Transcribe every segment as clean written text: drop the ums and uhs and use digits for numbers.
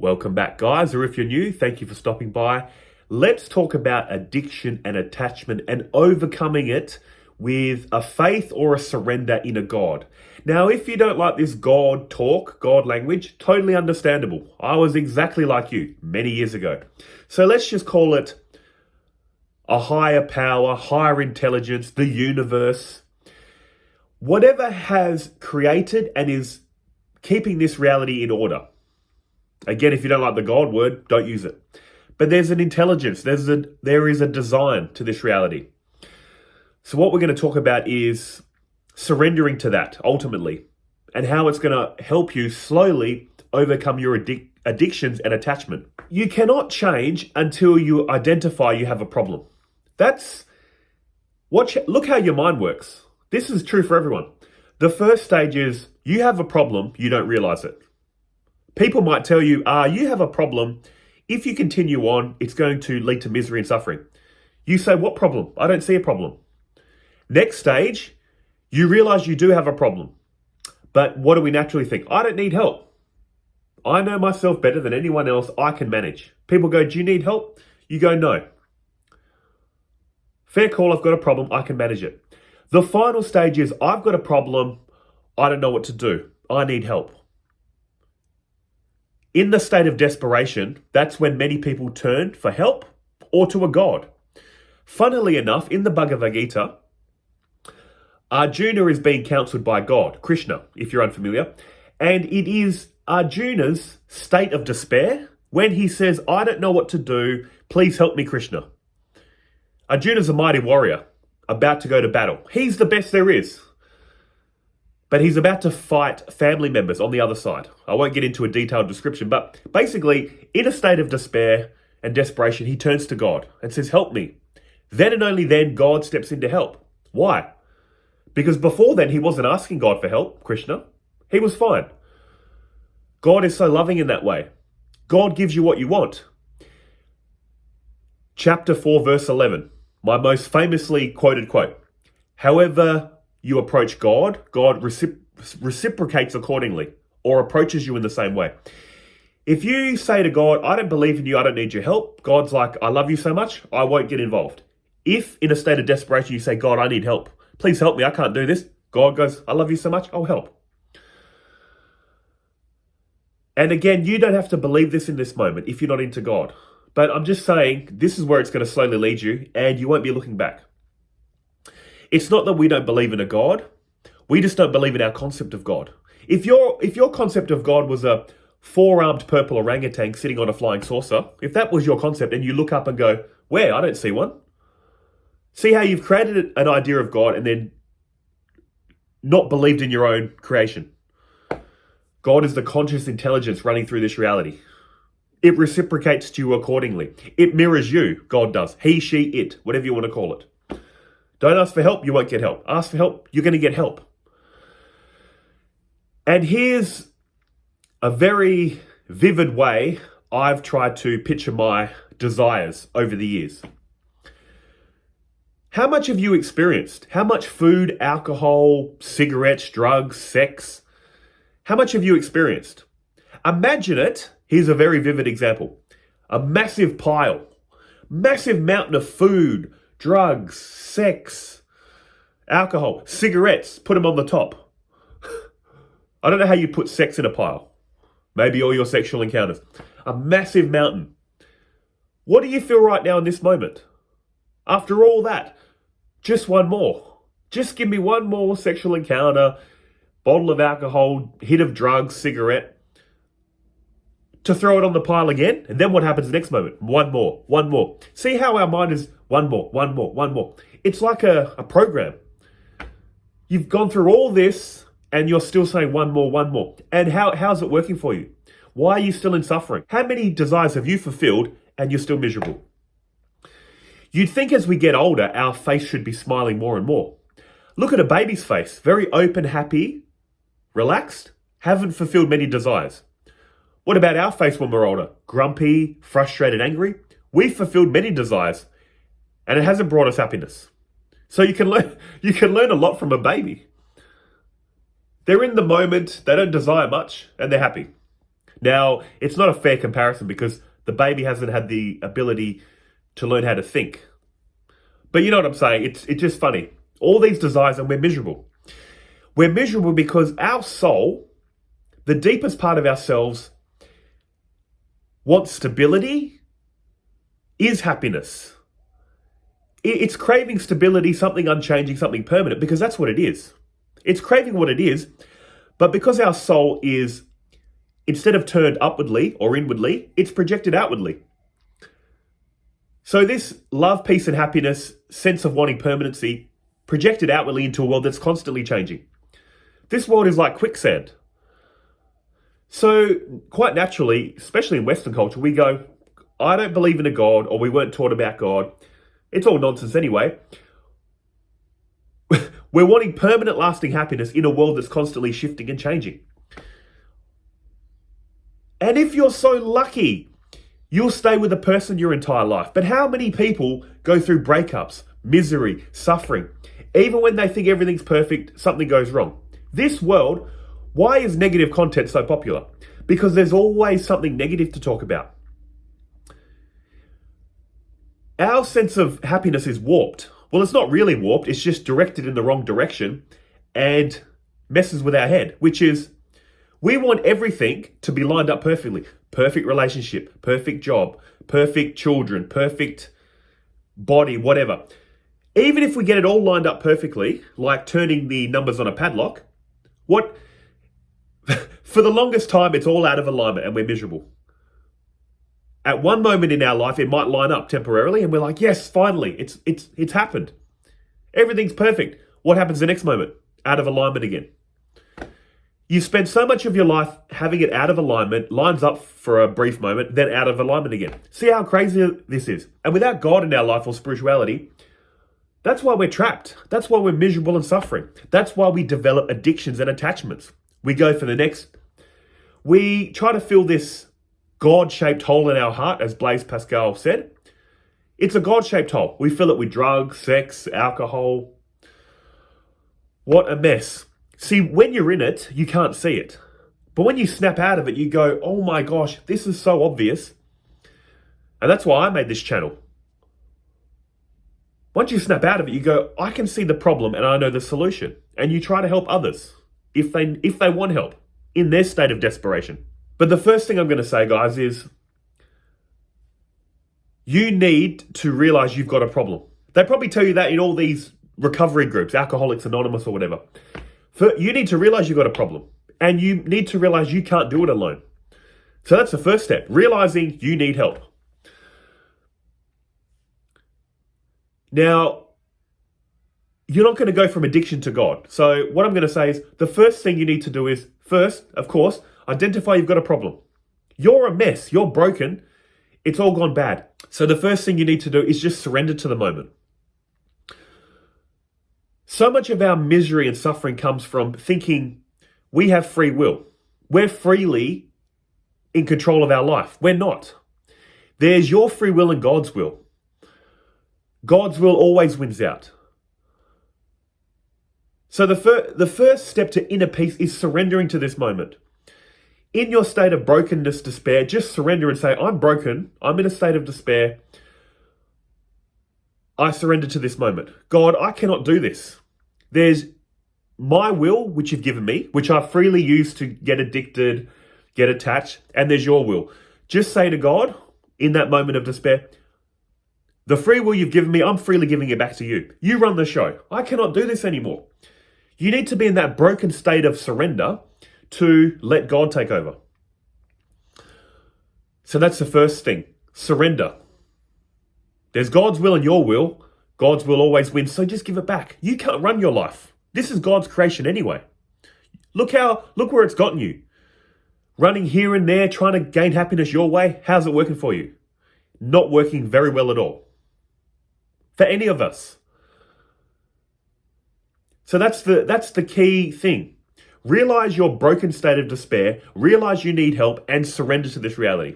Welcome back, guys, or if you're new, thank you for stopping by. Let's talk about addiction and attachment and overcoming it with a faith or a surrender in a God. Now, if you don't like this God talk, God language, totally understandable. I was exactly like you many years ago. So let's just call it a higher power, higher intelligence, the universe. Whatever has created and is keeping this reality in order. Again, if you don't like the God word, don't use it. But there's an intelligence, there is a design to this reality. So what we're going to talk about is surrendering to that ultimately, and how it's going to help you slowly overcome your addictions and attachment. You cannot change until you identify you have a problem. Look how your mind works. This is true for everyone. The first stage is you have a problem, you don't realize it. People might tell you, you have a problem. If you continue on, it's going to lead to misery and suffering. You say, what problem? I don't see a problem. Next stage, you realize you do have a problem. But what do we naturally think? I don't need help. I know myself better than anyone else. I can manage. People go, do you need help? You go, no. Fair call, I've got a problem. I can manage it. The final stage is, I've got a problem. I don't know what to do. I need help. In the state of desperation, that's when many people turn for help or to a God. Funnily enough, in the Bhagavad Gita, Arjuna is being counseled by God, Krishna, if you're unfamiliar. And it is Arjuna's state of despair when he says, I don't know what to do, please help me, Krishna. Arjuna's a mighty warrior, about to go to battle. He's the best there is. But he's about to fight family members on the other side. I won't get into a detailed description, but basically, in a state of despair and desperation, he turns to God and says, help me. Then and only then, God steps in to help. Why? Because before then, he wasn't asking God for help, Krishna. He was fine. God is so loving in that way. God gives you what you want. Chapter 4, verse 11, my most famously quoted quote. However you approach God, God reciprocates accordingly or approaches you in the same way. If you say to God, I don't believe in you, I don't need your help, God's like, I love you so much, I won't get involved. If in a state of desperation you say, God, I need help, please help me, I can't do this, God goes, I love you so much, I'll help. And again, you don't have to believe this in this moment if you're not into God. But I'm just saying, this is where it's going to slowly lead you and you won't be looking back. It's not that we don't believe in a God. We just don't believe in our concept of God. If your concept of God was a four-armed purple orangutan sitting on a flying saucer, if that was your concept and you look up and go, where? I don't see one. See how you've created an idea of God and then not believed in your own creation. God is the conscious intelligence running through this reality. It reciprocates to you accordingly. It mirrors you, God does. He, she, it, whatever you want to call it. Don't ask for help, you won't get help. Ask for help, you're going to get help. And here's a very vivid way I've tried to picture my desires over the years. How much have you experienced? How much food, alcohol, cigarettes, drugs, sex? How much have you experienced? Imagine it. Here's a very vivid example. A massive pile, massive mountain of food, drugs, sex, alcohol, cigarettes, put them on the top. I don't know how you put sex in a pile. Maybe all your sexual encounters. A massive mountain. What do you feel right now in this moment? After all that, just one more. Just give me one more sexual encounter, bottle of alcohol, hit of drugs, cigarette, to throw it on the pile again. And then what happens the next moment? One more, one more. See how our mind is one more, one more, one more. It's like a program. You've gone through all this and you're still saying one more, one more. And how's it working for you? Why are you still in suffering? How many desires have you fulfilled and you're still miserable? You'd think as we get older, our face should be smiling more and more. Look at a baby's face, very open, happy, relaxed, haven't fulfilled many desires. What about our face when we're older? Grumpy, frustrated, angry? We've fulfilled many desires and it hasn't brought us happiness. So you can learn a lot from a baby. They're in the moment, they don't desire much, and they're happy. Now, it's not a fair comparison because the baby hasn't had the ability to learn how to think. But you know what I'm saying? It's just funny. All these desires, and we're miserable. We're miserable because our soul, the deepest part of ourselves, wants stability, is happiness. It's craving stability, something unchanging, something permanent, because that's what it is. It's craving what it is, but because our soul is, instead of turned upwardly or inwardly, it's projected outwardly. So this love, peace, and happiness, sense of wanting permanency, projected outwardly into a world that's constantly changing. This world is like quicksand. So quite naturally, especially in Western culture, we go, I don't believe in a God, or we weren't taught about God. It's all nonsense anyway. We're wanting permanent, lasting happiness in a world that's constantly shifting and changing. And if you're so lucky, you'll stay with a person your entire life. But how many people go through breakups, misery, suffering? Even when they think everything's perfect, something goes wrong. This world, why is negative content so popular? Because there's always something negative to talk about. Our sense of happiness is warped. Well, it's not really warped, it's just directed in the wrong direction and messes with our head, which is we want everything to be lined up perfectly. Perfect relationship, perfect job, perfect children, perfect body, whatever. Even if we get it all lined up perfectly, like turning the numbers on a padlock, for the longest time, it's all out of alignment and we're miserable. At one moment in our life, it might line up temporarily and we're like, yes, finally, it's happened. Everything's perfect. What happens the next moment? Out of alignment again. You spend so much of your life having it out of alignment, lines up for a brief moment, then out of alignment again. See how crazy this is? And without God in our life or spirituality, that's why we're trapped. That's why we're miserable and suffering. That's why we develop addictions and attachments. We go for the next. We try to fill this God-shaped hole in our heart, as Blaise Pascal said. It's a God-shaped hole. We fill it with drugs, sex, alcohol. What a mess. See, when you're in it, you can't see it. But when you snap out of it, you go, oh my gosh, this is so obvious. And that's why I made this channel. Once you snap out of it, you go, I can see the problem and I know the solution. And you try to help others if they want help in their state of desperation. But the first thing I'm going to say, guys, is you need to realize you've got a problem. They probably tell you that in all these recovery groups, Alcoholics Anonymous or whatever. You need to realize you've got a problem. And you need to realize you can't do it alone. So that's the first step, realizing you need help. Now, you're not going to go from addiction to God. So what I'm going to say is the first thing you need to do is, first, of course, identify you've got a problem. You're a mess. You're broken. It's all gone bad. So the first thing you need to do is just surrender to the moment. So much of our misery and suffering comes from thinking we have free will. We're freely in control of our life. We're not. There's your free will and God's will. God's will always wins out. So the first step to inner peace is surrendering to this moment. In your state of brokenness, despair, just surrender and say, I'm broken. I'm in a state of despair. I surrender to this moment. God, I cannot do this. There's my will, which you've given me, which I freely use to get addicted, get attached, and there's your will. Just say to God, in that moment of despair, the free will you've given me, I'm freely giving it back to you. You run the show. I cannot do this anymore. You need to be in that broken state of surrender to let God take over. So that's the first thing. Surrender. There's God's will and your will. God's will always wins, so just give it back. You can't run your life. This is God's creation anyway. Look where it's gotten you. Running here and there, trying to gain happiness your way. How's it working for you? Not working very well at all. For any of us. So that's the key thing. Realize your broken state of despair, realize you need help, and surrender to this reality.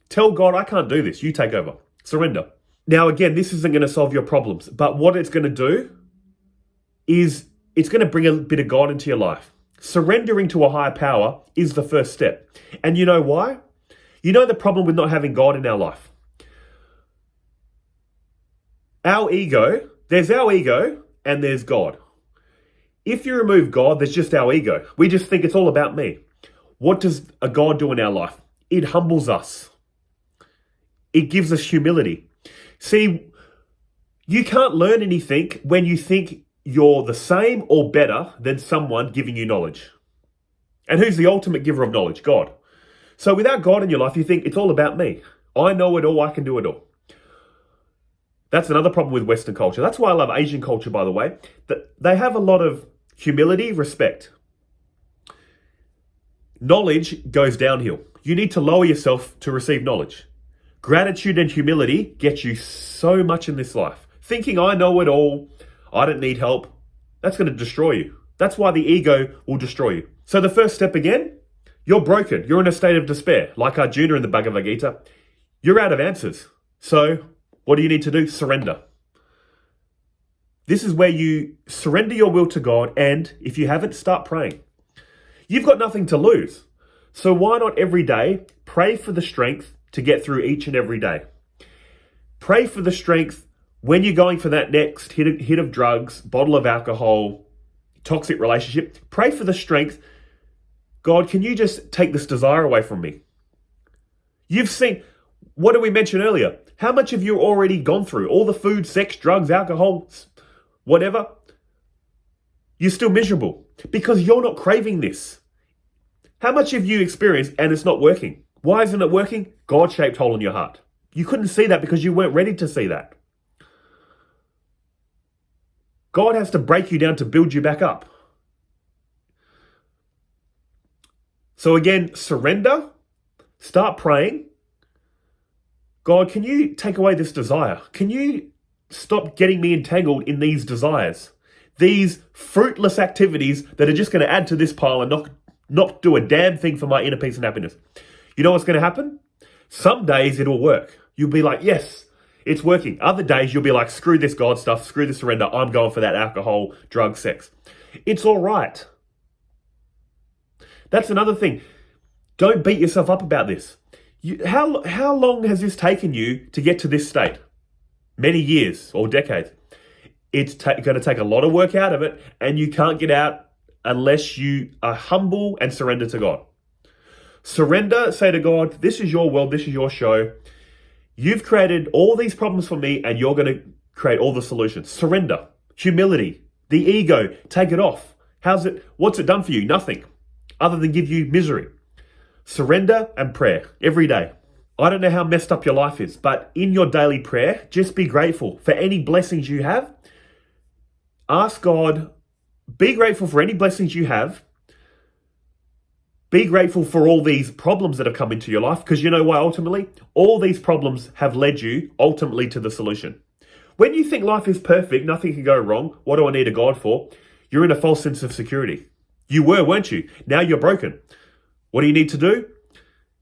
Tell God, I can't do this. You take over. Surrender. Now, again, this isn't going to solve your problems, but what it's going to do is it's going to bring a bit of God into your life. Surrendering to a higher power is the first step. And you know why? You know the problem with not having God in our life? There's our ego and there's God. If you remove God, there's just our ego. We just think it's all about me. What does a God do in our life? It humbles us. It gives us humility. See, you can't learn anything when you think you're the same or better than someone giving you knowledge. And who's the ultimate giver of knowledge? God. So without God in your life, you think it's all about me. I know it all, I can do it all. That's another problem with Western culture. That's why I love Asian culture, by the way. That they have a lot of humility, respect. Knowledge goes downhill. You need to lower yourself to receive knowledge. Gratitude and humility get you so much in this life. Thinking I know it all, I don't need help, that's going to destroy you. That's why the ego will destroy you. So the first step again, you're broken. You're in a state of despair. Like Arjuna in the Bhagavad Gita, you're out of answers. So what do you need to do? Surrender. This is where you surrender your will to God, and if you haven't, start praying. You've got nothing to lose. So why not every day pray for the strength to get through each and every day? Pray for the strength when you're going for that next hit of drugs, bottle of alcohol, toxic relationship. Pray for the strength. God, can you just take this desire away from me? You've seen, what did we mention earlier? How much have you already gone through? All the food, sex, drugs, alcohol, whatever. You're still miserable because you're not craving this. How much have you experienced and it's not working? Why isn't it working? God-shaped hole in your heart. You couldn't see that because you weren't ready to see that. God has to break you down to build you back up. So again, surrender, start praying. God, can you take away this desire? Can you stop getting me entangled in these desires? These fruitless activities that are just going to add to this pile and not do a damn thing for my inner peace and happiness. You know what's going to happen? Some days it'll work. You'll be like, yes, it's working. Other days you'll be like, screw this God stuff, screw the surrender. I'm going for that alcohol, drug, sex. It's all right. That's another thing. Don't beat yourself up about this. How long has this taken you to get to this state? Many years or decades. It's going to take a lot of work out of it, and you can't get out unless you are humble and surrender to God. Surrender, say to God, this is your world, this is your show. You've created all these problems for me, and you're going to create all the solutions. Surrender, humility, the ego, take it off. What's it done for you? Nothing, other than give you misery. Surrender and prayer every day. I don't know how messed up your life is, but in your daily prayer, just be grateful for any blessings you have. Ask God, be grateful for any blessings you have. Be grateful for all these problems that have come into your life, because you know why ultimately? All these problems have led you ultimately to the solution. When you think life is perfect, nothing can go wrong, what do I need a God for? You're in a false sense of security. You were, weren't you? Now you're broken. What do you need to do?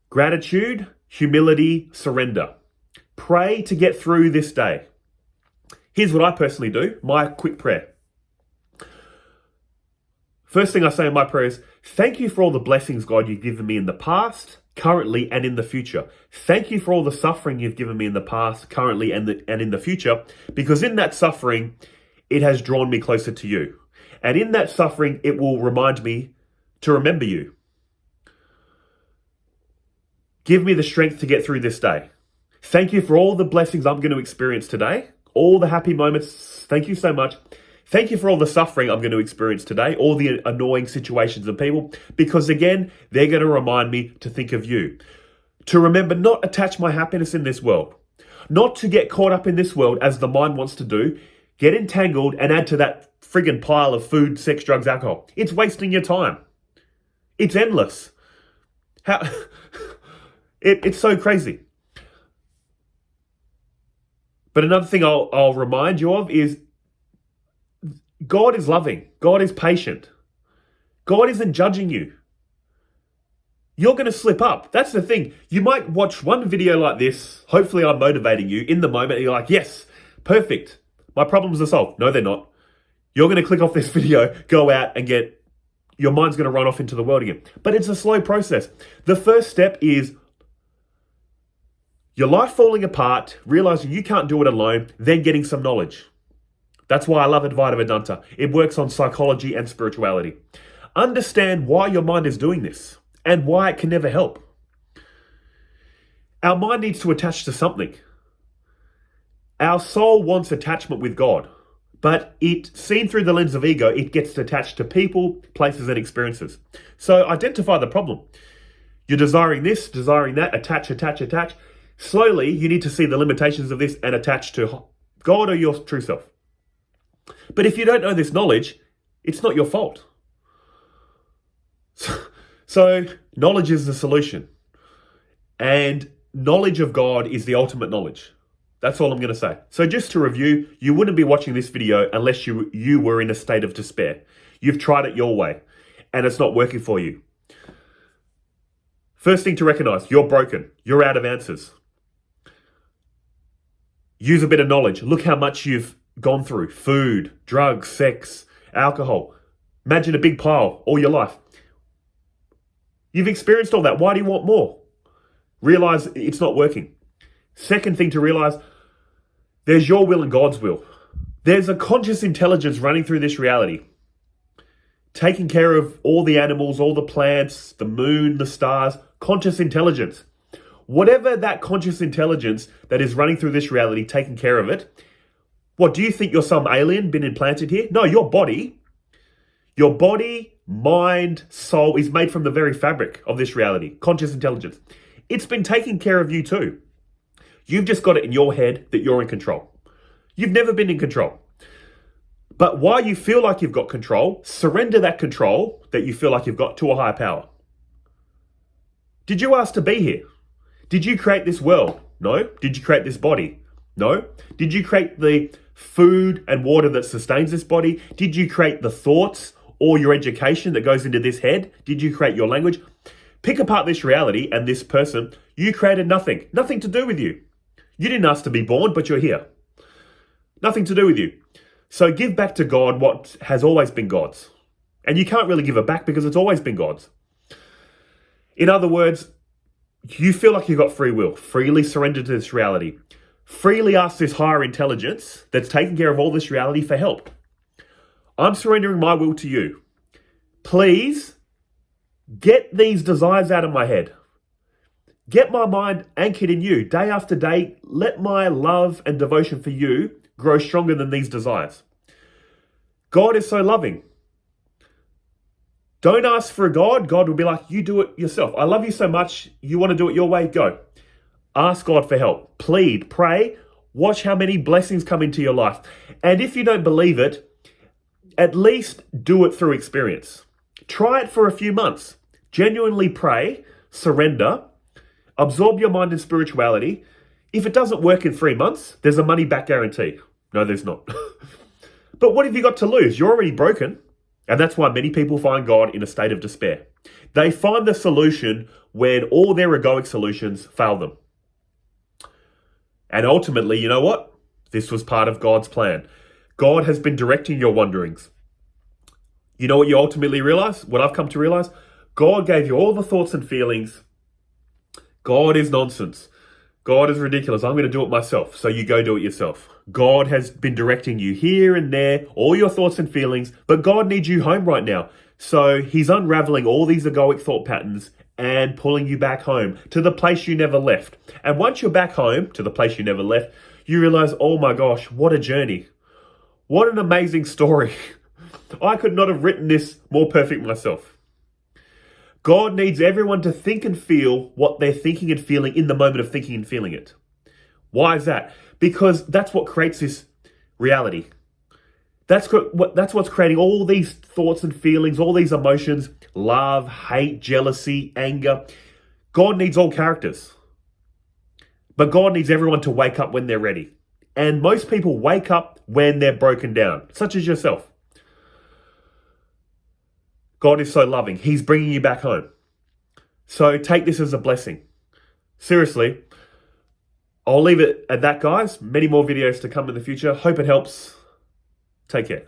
Gratitude, humility, surrender. Pray to get through this day. Here's what I personally do, my quick prayer. First thing I say in my prayer is, thank you for all the blessings, God, you've given me in the past, currently, and in the future. Thank you for all the suffering you've given me in the past, currently, and in the future, because in that suffering, it has drawn me closer to you. And in that suffering, it will remind me to remember you. Give me the strength to get through this day. Thank you for all the blessings I'm going to experience today, all the happy moments. Thank you so much. Thank you for all the suffering I'm going to experience today, all the annoying situations and people, because again, they're going to remind me to think of you. To remember not attach my happiness in this world, not to get caught up in this world as the mind wants to do, get entangled and add to that friggin' pile of food, sex, drugs, alcohol. It's wasting your time. It's endless. It's so crazy. But another thing I'll remind you of is God is loving. God is patient. God isn't judging you. You're going to slip up. That's the thing. You might watch one video like this. Hopefully I'm motivating you in the moment. And you're like, yes, perfect. My problems are solved. No, they're not. You're going to click off this video, go out and get your mind's going to run off into the world again. But it's a slow process. The first step is your life falling apart, realizing you can't do it alone, then getting some knowledge. That's why I love Advaita Vedanta. It works on psychology and spirituality. Understand why your mind is doing this and why it can never help. Our mind needs to attach to something. Our soul wants attachment with God, but seen through the lens of ego, it gets attached to people, places, and experiences. So identify the problem. You're desiring this, desiring that, attach. Slowly, you need to see the limitations of this and attach to God or your true self. But if you don't know this knowledge, it's not your fault. So knowledge is the solution. And knowledge of God is the ultimate knowledge. That's all I'm going to say. So just to review, you wouldn't be watching this video unless you were in a state of despair. You've tried it your way and it's not working for you. First thing to recognize, you're broken. You're out of answers. Use a bit of knowledge. Look how much you've gone through. Food, drugs, sex, alcohol. Imagine a big pile all your life. You've experienced all that. Why do you want more? Realize it's not working. Second thing to realize, there's your will and God's will. There's a conscious intelligence running through this reality, taking care of all the animals, all the plants, the moon, the stars, conscious intelligence. Whatever that conscious intelligence that is running through this reality, taking care of it, what, do you think you're some alien been implanted here? No, your body, mind, soul is made from the very fabric of this reality, conscious intelligence. It's been taking care of you too. You've just got it in your head that you're in control. You've never been in control. But while you feel like you've got control, surrender that control that you feel like you've got to a higher power. Did you ask to be here? Did you create this world? No. Did you create this body? No. Did you create the food and water that sustains this body? Did you create the thoughts or your education that goes into this head? Did you create your language? Pick apart this reality and this person. You created nothing. Nothing to do with you. You didn't ask to be born, but you're here. Nothing to do with you. So give back to God what has always been God's. And you can't really give it back because it's always been God's. In other words, you feel like you've got free will. Freely surrender to this reality. Freely ask this higher intelligence that's taking care of all this reality for help. I'm surrendering my will to you. Please get these desires out of my head. Get my mind anchored in you. Day after day, let my love and devotion for you grow stronger than these desires. God is so loving. Don't ask for a God. God will be like, you do it yourself. I love you so much. You want to do it your way? Go. Ask God for help. Plead, pray. Watch how many blessings come into your life. And if you don't believe it, at least do it through experience. Try it for a few months. Genuinely pray, surrender, absorb your mind in spirituality. If it doesn't work in 3 months, there's a money back guarantee. No, there's not. But what have you got to lose? You're already broken. And that's why many people find God in a state of despair. They find the solution when all their egoic solutions fail them. And ultimately, you know what? This was part of God's plan. God has been directing your wanderings. You know what you ultimately realize? What I've come to realize? God gave you all the thoughts and feelings. God is nonsense. God is ridiculous. I'm going to do it myself. So you go do it yourself. God has been directing you here and there, all your thoughts and feelings, but God needs you home right now. So he's unraveling all these egoic thought patterns and pulling you back home to the place you never left. And once you're back home to the place you never left, you realize, oh my gosh, what a journey. What an amazing story. I could not have written this more perfect myself. God needs everyone to think and feel what they're thinking and feeling in the moment of thinking and feeling it. Why is that? Because that's what creates this reality. That's what's creating all these thoughts and feelings, all these emotions, love, hate, jealousy, anger. God needs all characters. But God needs everyone to wake up when they're ready. And most people wake up when they're broken down, such as yourself. God is so loving. He's bringing you back home. So take this as a blessing. Seriously, I'll leave it at that, guys. Many more videos to come in the future. Hope it helps. Take care.